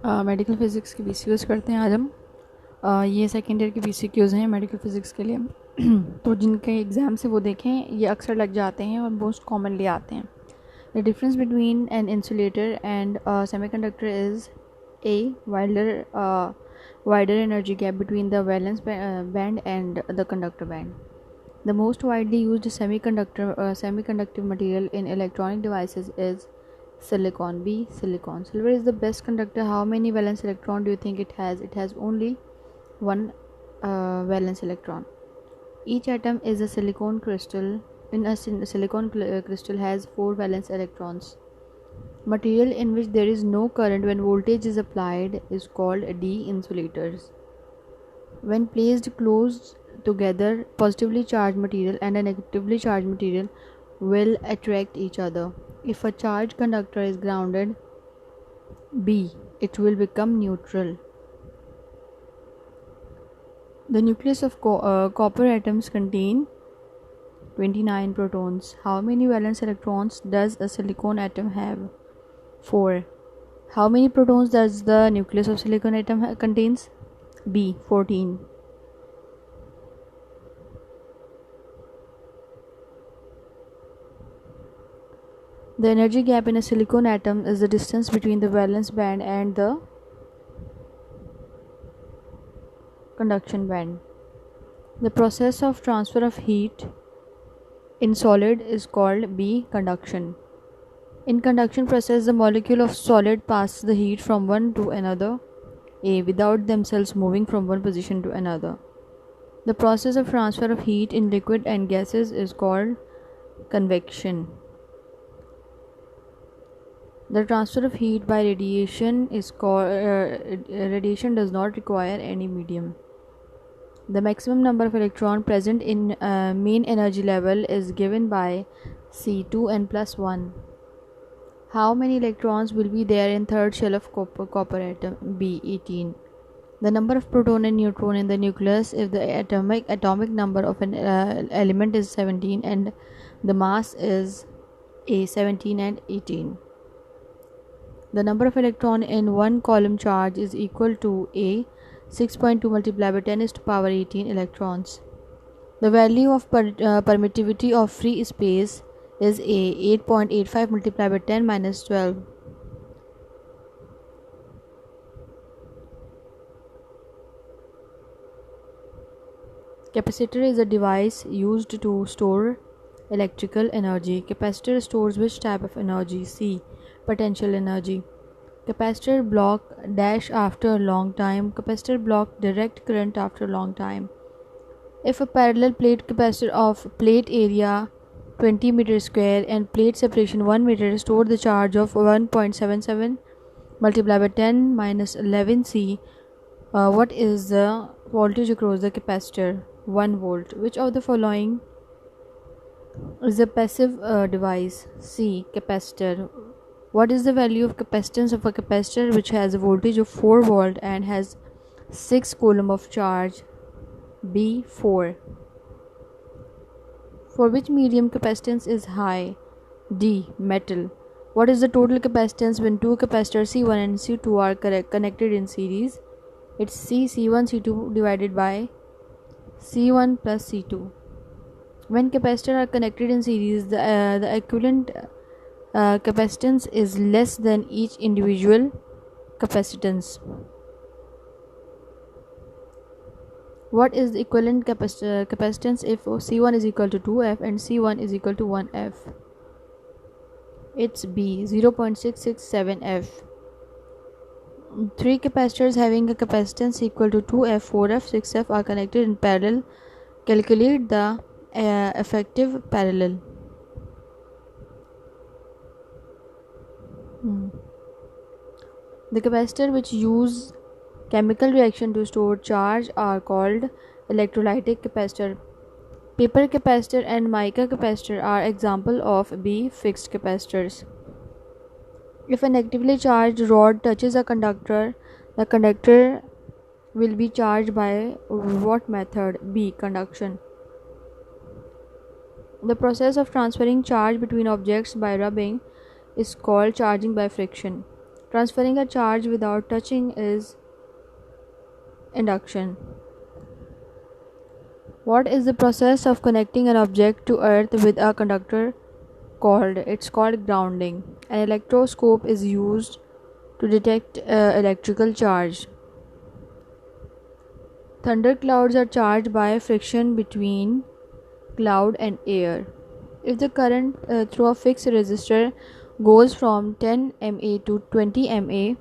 Medical physics के BCUs करते हैं आज हम। ये सेकेंड ईयर के BCQs हैं मेडिकल फ़िज़िक्स के लिए। तो जिनके एग्ज़ाम्स है वो देखें, ये अक्सर लग जाते हैं और मोस्ट कॉमनली आते हैं। The difference between an insulator and semiconductor is a wider energy gap between the valence band and the conductor band. The most widely used semiconductive material in electronic devices is silicon. B. Silicon. Silver is the best conductor. How many valence electron do you think it has? It has only one valence electron. Each atom is a silicon crystal. In a silicon crystal has 4 valence electrons. Material in which there is no current when voltage is applied is called D-insulators. When placed close together, positively charged material and a negatively charged material will attract each other. If a charged conductor is grounded, B, it will become neutral. The nucleus of copper atoms contain 29 protons. How many valence electrons does a silicon atom have? 4. How many protons does the nucleus of silicon atom contains? B. 14. The energy gap in a silicon atom is the distance between the valence band and the conduction band. The process of transfer of heat in solid is called B. Conduction. In conduction process, the molecule of solid passes the heat from one to another, A, without themselves moving from one position to another. The process of transfer of heat in liquid and gases is called convection. The transfer of heat by radiation is called radiation does not require any medium. The maximum number of electrons present in mean energy level is given by C2n plus 1. How many electrons will be there in third shell of copper atom? B. 18. The number of proton and neutron in the nucleus if the atomic number of an element is 17 and the mass is A. 17 and 18. The number of electron in one coulomb charge is equal to A. 6.2 multiplied by 10 is to power 18 electrons. The value of permittivity of free space is A. 8.85 multiplied by 10 minus 12. Capacitor is a device used to store electrical energy. Capacitor stores which type of energy? C. Potential energy. Capacitor block dash after a long time. Capacitor block direct current after a long time. If a parallel plate capacitor of plate area 20 meter square and plate separation 1 meter store the charge of 1.77 multiplied by 10 minus 11 C, what is the voltage across the capacitor? 1 volt. Which of the following is a passive device? C. Capacitor. What is the value of capacitance of a capacitor which has a voltage of 4 volt and has 6 coulomb of charge? B. 4. For which medium capacitance is high? D. Metal. What is the total capacitance when two capacitors C1 and C2 are connected in series? It's C1 C2 divided by C1 plus C2. When capacitors are connected in series, the equivalent capacitance is less than each individual capacitance. What is the equivalent capacitance if C1 is equal to 2F and C1 is equal to 1F? It's B. 0.667 F. 3 capacitors having a capacitance equal to 2F, 4F, 6F are connected in parallel. Calculate the effective parallel. The capacitor which use chemical reaction to store charge are called electrolytic capacitor. Paper capacitor and mica capacitor are example of B. Fixed capacitors. If a negatively charged rod touches a conductor, the conductor will be charged by what method? B. Conduction. The process of transferring charge between objects by rubbing is called charging by friction. Transferring a charge without touching is induction. What is the process of connecting an object to earth with a conductor called? It's called grounding. An electroscope is used to detect electrical charge. Thunderclouds are charged by friction between cloud and air. If the current through a fixed resistor goes from 10 mA to 20 mA,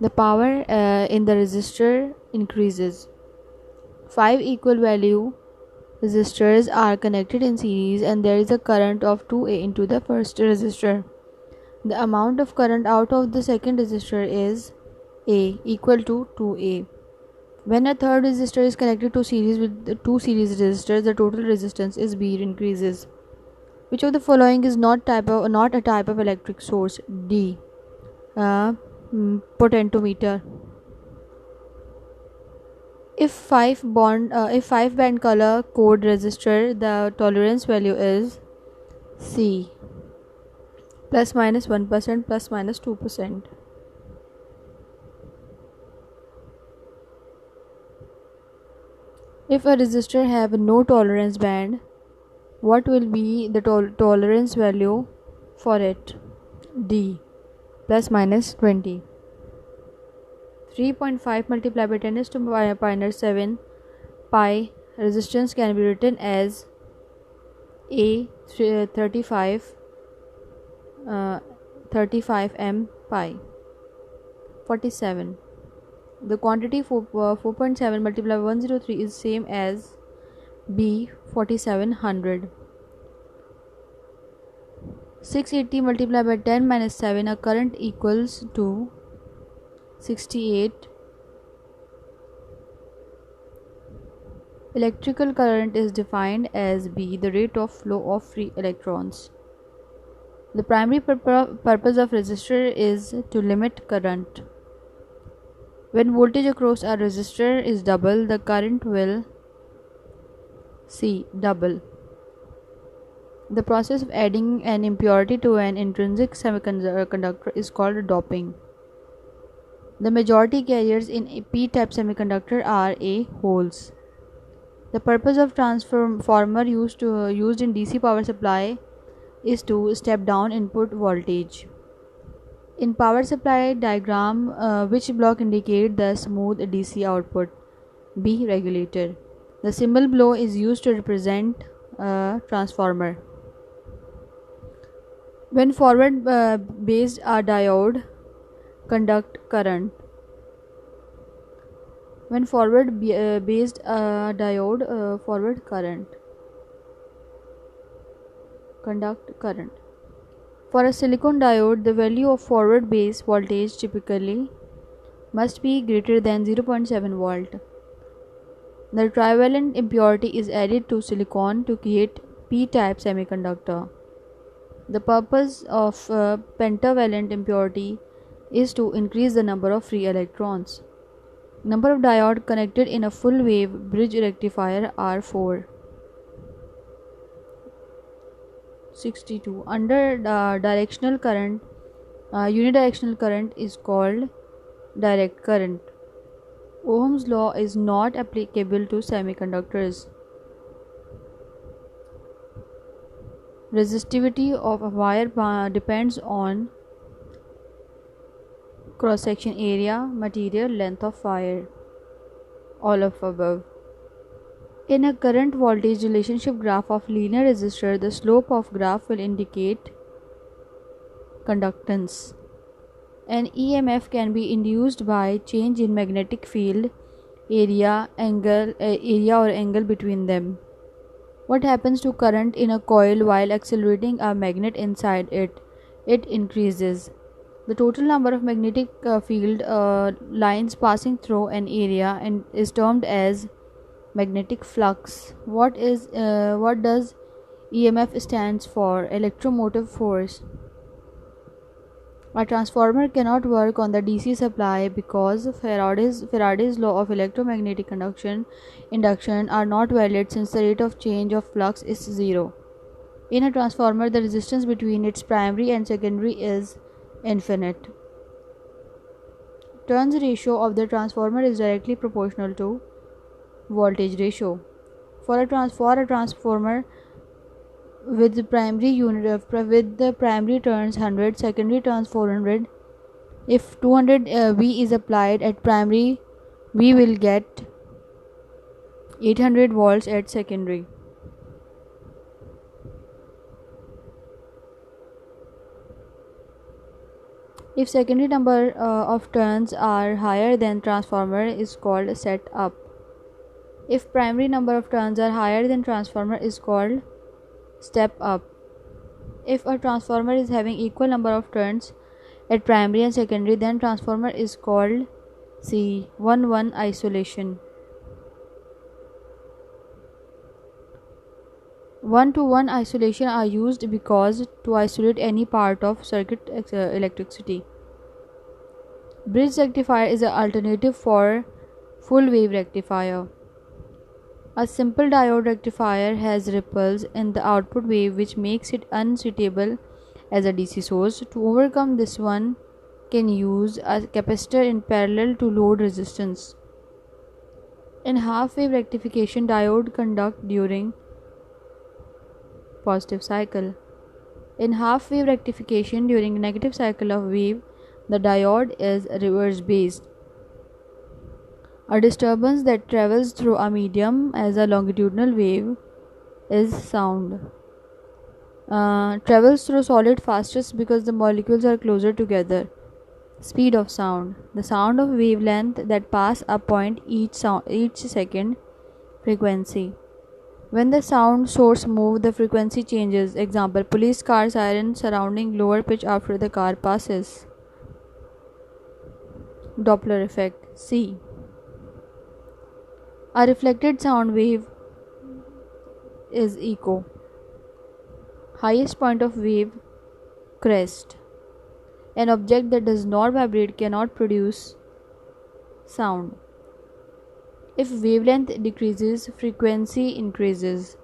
the power in the resistor increases. 5 equal value resistors are connected in series and there is a current of 2A into the first resistor. The amount of current out of the second resistor is A equal to 2A. When a third resistor is connected to series with the two series resistors, the total resistance is B increases. Which of the following is not a type of electric source? D. Potentiometer. If 5 band color code resistor, the tolerance value is C, plus minus 1%, plus minus 2%. If a resistor have no tolerance band, what will be the tolerance value for it? D, plus minus 20. 3.5 multiplied by 10 to the power 7 pi resistance can be written as A 35 m pi. 47. The quantity 4.7 multiplied by 103 is same as B 4700. 680 multiplied by 10 minus 7, a current equals to 68. Electrical current is defined as B, the rate of flow of free electrons. The primary purpose of resistor is to limit current. When voltage across a resistor is double, the current will double. The process of adding an impurity to an intrinsic semiconductor is called doping. The majority carriers in a p-type semiconductor are A holes. The purpose of transformer used in DC power supply is to step down input voltage. In power supply diagram, which block indicate the smooth DC output? B regulator. The symbol below is used to represent a transformer. When forward based a diode conduct current. When forward based a diode forward current conduct current. For a silicon diode, the value of forward base voltage typically must be greater than 0.7 volt. The trivalent impurity is added to silicon to create p-type semiconductor. The purpose of pentavalent impurity is to increase the number of free electrons. Number of diodes connected in a full wave bridge rectifier are 4. 62. Under directional current, unidirectional current is called direct current. Ohm's law is not applicable to semiconductors. Resistivity of a wire depends on cross-section area, material, length of wire. All of above. In a current voltage relationship graph of linear resistor, the slope of graph will indicate conductance. An EMF can be induced by change in magnetic field area or angle between them. What happens to current in a coil while accelerating a magnet inside it? It increases. The total number of magnetic field lines passing through an area and is termed as magnetic flux. What does EMF stands for? Electromotive force. A transformer cannot work on the DC supply because Faraday's law of electromagnetic induction are not valid since the rate of change of flux is 0. In a transformer, the resistance between its primary and secondary is infinite. Turns ratio of the transformer is directly proportional to voltage ratio. For a transformer with the primary turns 100, secondary turns 400, if 200 V is applied at primary, we will get 800 volts at secondary. If secondary number of turns are higher than transformer is called set up. If primary number of turns are higher than transformer is called step up. If a transformer is having equal number of turns at primary and secondary, then transformer is called C 1-1 isolation. 1-to-1 isolation are used because to isolate any part of circuit electricity. Bridge rectifier is an alternative for full wave rectifier. A simple diode rectifier has ripples in the output wave which makes it unsuitable as a DC source. To overcome this, one can use a capacitor in parallel to load resistance. In half wave rectification, diode conduct during positive cycle. In half wave rectification, during negative cycle of wave, the diode is reverse based. A disturbance that travels through a medium as a longitudinal wave is sound. Travels through solid fastest because the molecules are closer together. Speed of sound. The sound of wavelength that pass a point each second. Frequency. When the sound source moves, the frequency changes. Example, police car siren surrounding lower pitch after the car passes. Doppler effect. C. A reflected sound wave is echo. Highest point of wave, crest. An object that does not vibrate cannot produce sound. If wavelength decreases, frequency increases.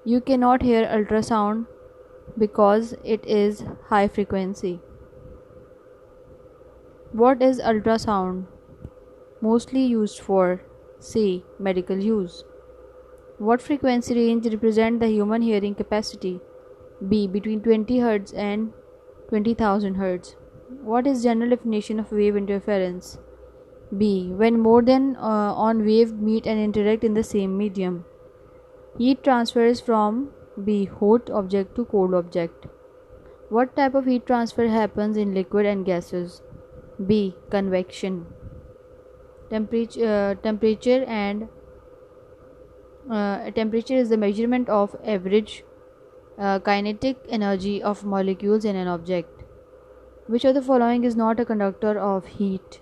You cannot hear ultrasound because it is high frequency. What is ultrasound? Mostly used for C. Medical use. What frequency range represent the human hearing capacity? B. Between 20 Hz and 20,000 Hz. What is general definition of wave interference? B. When more than on wave meet and interact in the same medium. Heat transfers from B. Hot object to cold object. What type of heat transfer happens in liquid and gases? B. Convection. Temperature is the measurement of average kinetic energy of molecules in an object. Which of the following is not a conductor of heat?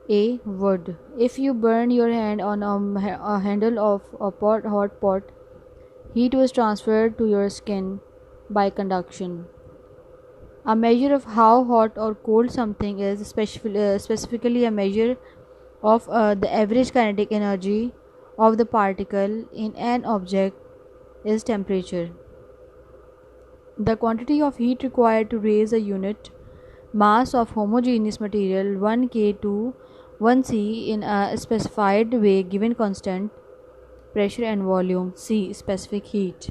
A. Wood. If you burn your hand on a handle of a hot pot, heat was transferred to your skin by conduction. A measure of how hot or cold something is, specifically a measure of the average kinetic energy of the particle in an object, is temperature. The quantity of heat required to raise a unit mass of homogeneous material 1 K to 1 C in a specified way given constant pressure and volume. C. Specific heat.